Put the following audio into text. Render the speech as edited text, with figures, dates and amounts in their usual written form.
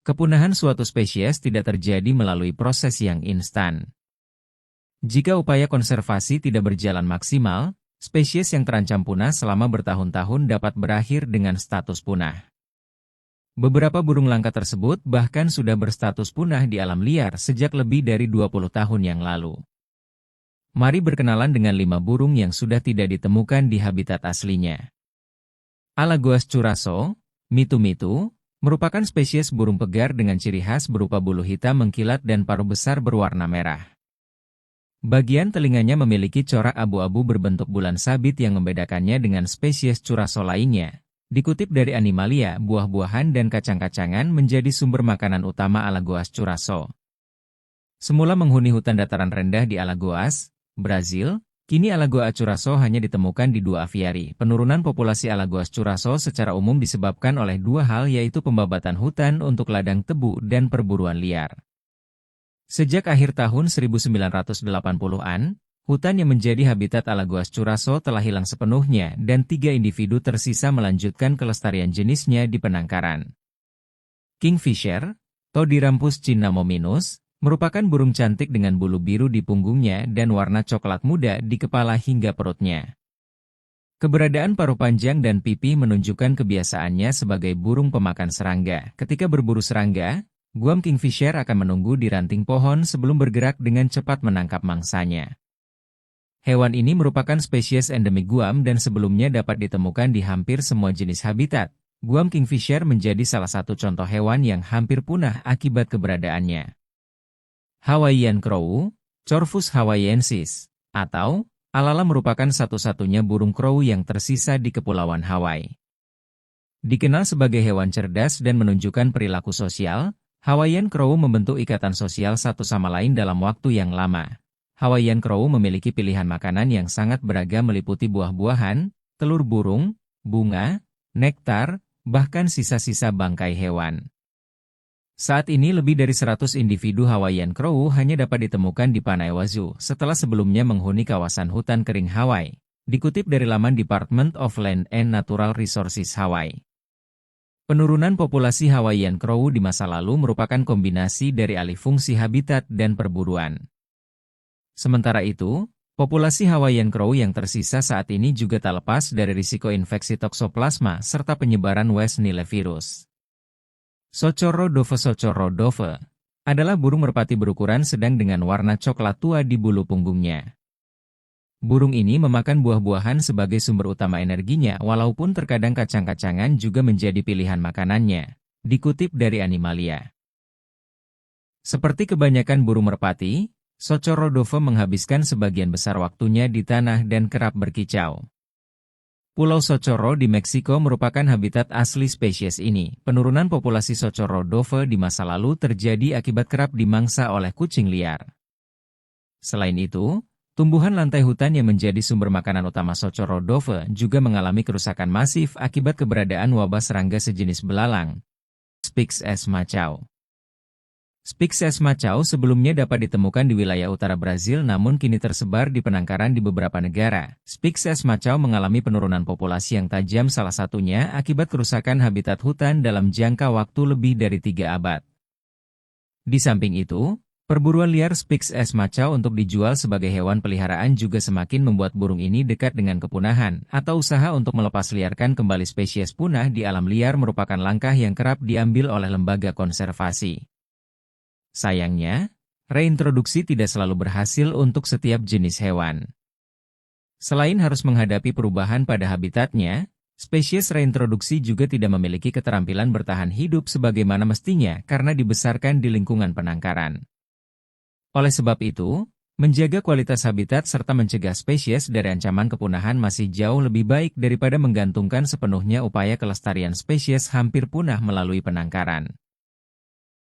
Kepunahan suatu spesies tidak terjadi melalui proses yang instan. Jika upaya konservasi tidak berjalan maksimal, spesies yang terancam punah selama bertahun-tahun dapat berakhir dengan status punah. Beberapa burung langka tersebut bahkan sudah berstatus punah di alam liar sejak lebih dari 20 tahun yang lalu. Mari berkenalan dengan 5 burung yang sudah tidak ditemukan di habitat aslinya. Alagoas curassow, mitu-mitu, merupakan spesies burung pegar dengan ciri khas berupa bulu hitam mengkilat dan paruh besar berwarna merah. Bagian telinganya memiliki corak abu-abu berbentuk bulan sabit yang membedakannya dengan spesies curassow lainnya. Dikutip dari Animalia, buah-buahan dan kacang-kacangan menjadi sumber makanan utama Alagoas curassow. Semula menghuni hutan dataran rendah di Alagoas, Brazil, kini Alagoas curassow hanya ditemukan di 2 aviari. Penurunan populasi Alagoas curassow secara umum disebabkan oleh 2 hal, yaitu pembabatan hutan untuk ladang tebu dan perburuan liar. Sejak akhir tahun 1980-an, hutan yang menjadi habitat Alagoas curassow telah hilang sepenuhnya dan 3 individu tersisa melanjutkan kelestarian jenisnya di penangkaran. Kingfisher, Todiramphus cinnamominus, merupakan burung cantik dengan bulu biru di punggungnya dan warna coklat muda di kepala hingga perutnya. Keberadaan paruh panjang dan pipi menunjukkan kebiasaannya sebagai burung pemakan serangga. Ketika berburu serangga, guam kingfisher akan menunggu di ranting pohon sebelum bergerak dengan cepat menangkap mangsanya. Hewan ini merupakan spesies endemik Guam dan sebelumnya dapat ditemukan di hampir semua jenis habitat. Guam kingfisher menjadi salah satu contoh hewan yang hampir punah akibat keberadaannya. Hawaiian crow, Corvus hawaiiensis, atau alala merupakan satu-satunya burung crow yang tersisa di Kepulauan Hawaii. Dikenal sebagai hewan cerdas dan menunjukkan perilaku sosial, Hawaiian crow membentuk ikatan sosial satu sama lain dalam waktu yang lama. Hawaiian crow memiliki pilihan makanan yang sangat beragam meliputi buah-buahan, telur burung, bunga, nektar, bahkan sisa-sisa bangkai hewan. Saat ini lebih dari 100 individu Hawaiian crow hanya dapat ditemukan di Panay Zoo setelah sebelumnya menghuni kawasan hutan kering Hawaii, dikutip dari laman Department of Land and Natural Resources Hawaii. Penurunan populasi Hawaiian crow di masa lalu merupakan kombinasi dari alih fungsi habitat dan perburuan. Sementara itu, populasi Hawaiian crow yang tersisa saat ini juga tak lepas dari risiko infeksi toksoplasma serta penyebaran West Nile virus. Socorro dove adalah burung merpati berukuran sedang dengan warna coklat tua di bulu punggungnya. Burung ini memakan buah-buahan sebagai sumber utama energinya, walaupun terkadang kacang-kacangan juga menjadi pilihan makanannya, dikutip dari Animalia. Seperti kebanyakan burung merpati, Socorro dove menghabiskan sebagian besar waktunya di tanah dan kerap berkicau. Pulau Socorro di Meksiko merupakan habitat asli spesies ini. Penurunan populasi Socorro dove di masa lalu terjadi akibat kerap dimangsa oleh kucing liar. Selain itu, tumbuhan lantai hutan yang menjadi sumber makanan utama Socorro dove juga mengalami kerusakan masif akibat keberadaan wabah serangga sejenis belalang, Spix-S macaw. Spix-S macaw sebelumnya dapat ditemukan di wilayah utara Brazil namun kini tersebar di penangkaran di beberapa negara. Spix-S macaw mengalami penurunan populasi yang tajam, salah satunya akibat kerusakan habitat hutan dalam jangka waktu lebih dari 3 abad. Di samping itu, perburuan liar Spix-S macaw untuk dijual sebagai hewan peliharaan juga semakin membuat burung ini dekat dengan kepunahan, atau usaha untuk melepas liarkan kembali spesies punah di alam liar merupakan langkah yang kerap diambil oleh lembaga konservasi. Sayangnya, reintroduksi tidak selalu berhasil untuk setiap jenis hewan. Selain harus menghadapi perubahan pada habitatnya, spesies reintroduksi juga tidak memiliki keterampilan bertahan hidup sebagaimana mestinya karena dibesarkan di lingkungan penangkaran. Oleh sebab itu, menjaga kualitas habitat serta mencegah spesies dari ancaman kepunahan masih jauh lebih baik daripada menggantungkan sepenuhnya upaya kelestarian spesies hampir punah melalui penangkaran.